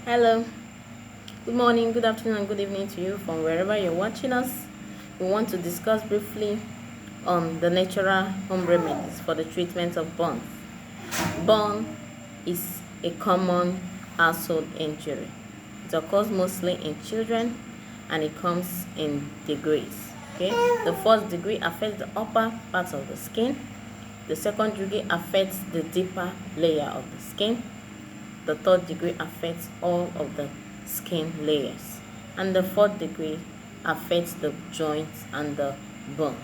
Hello, good morning, good afternoon, and good evening to you from wherever you're watching us. We want to discuss briefly on the natural home remedies for the treatment of burns. Burn is a common household injury. It occurs mostly in children and it comes in degrees. Okay, the first degree affects the upper part of the skin. The second degree affects the deeper layer of the skin. The third degree affects all of the skin layers, and the fourth degree affects the joints and the bones.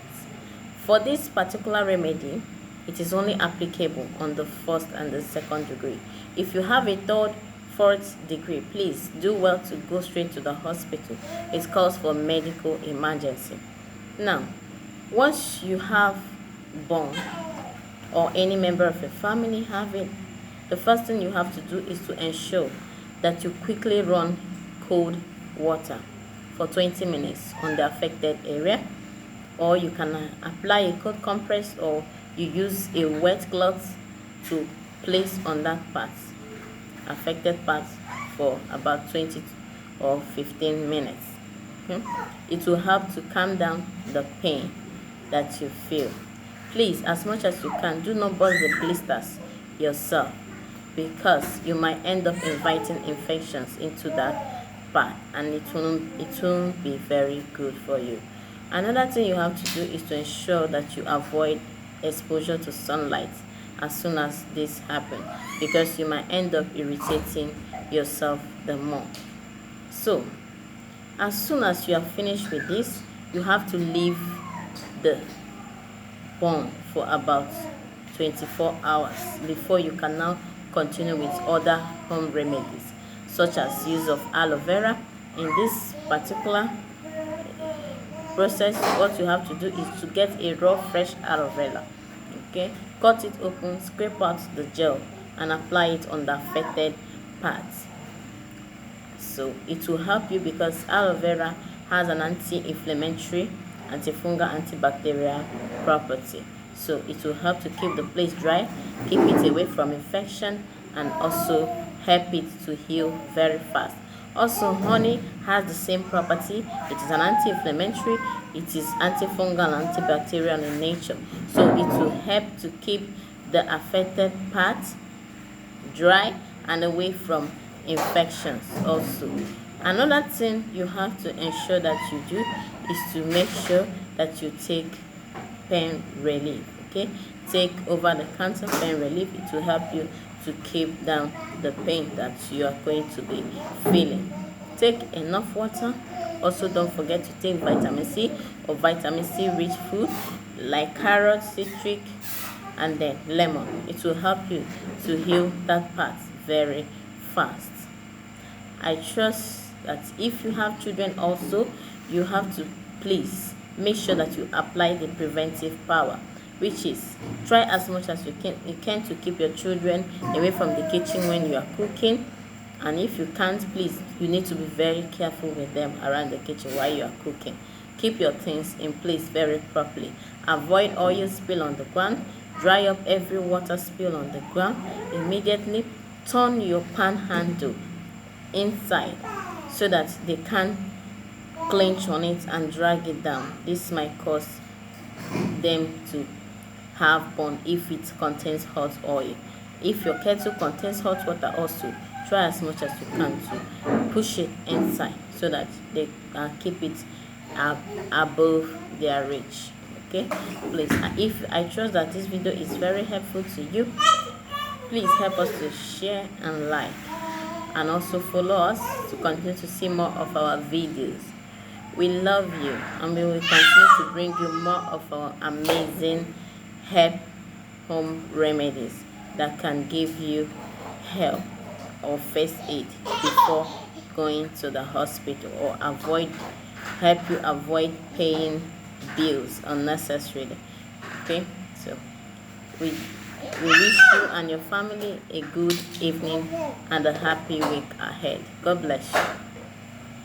For this particular remedy, it is only applicable on the first and the second degree. If you have a third, fourth degree, please do well to go straight to the hospital. It calls for medical emergency. Now, once you have burn or any member of your family have it, the first thing you have to do is to ensure that you quickly run cold water for 20 minutes on the affected area, or you can apply a cold compress, or you use a wet cloth to place on that part, affected part, for about 20 or 15 minutes. It will help to calm down the pain that you feel. Please, as much as you can, do not burst the blisters yourself, because you might end up inviting infections into that part, and it won't be very good for you. Another thing you have to do is to ensure that you avoid exposure to sunlight as soon as this happens, because you might end up irritating yourself the more. So as soon as you are finished with this, you have to leave the burn for about 24 hours before you can now continue with other home remedies, such as use of aloe vera. In this particular process, what you have to do is to get a raw fresh aloe vera, okay, cut it open, scrape out the gel and apply it on the affected parts. So it will help you, because aloe vera has an anti-inflammatory, antifungal, antibacterial property. So it will help to keep the place dry, keep it away from infection, and also help it to heal very fast. Also, honey has the same property. It is an anti-inflammatory, it is antifungal and antibacterial in nature. So it will help to keep the affected parts dry and away from infections also. Another thing you have to ensure that you do is to make sure that you take pain relief. Okay, take over-the-counter pain relief. It will help you to keep down the pain that you are going to be feeling. Take enough water. Also, don't forget to take vitamin C or vitamin C rich food like carrot, citric, and then lemon. It will help you to heal that part very fast. I trust that if you have children also, you have to please make sure that you apply the preventive power, which is try as much as you can to keep your children away from the kitchen when you are cooking. And if you can't, please, you need to be very careful with them around the kitchen while you are cooking. Keep your things in place very properly. Avoid oil spill on the ground. Dry up every water spill on the ground. Immediately turn your pan handle inside so that they can't clench on it and drag it down. This might cause them to have burn if it contains hot oil. If your kettle contains hot water also, try as much as you can to push it inside so that they can keep it above their reach. Okay, please, if I trust that this video is very helpful to you, please help us to share and like, and also follow us to continue to see more of our videos. We love you, and we will continue to bring you more of our amazing help home remedies that can give you help or first aid before going to the hospital, or help you avoid paying bills unnecessarily. Okay, so we wish you and your family a good evening and a happy week ahead. God bless you.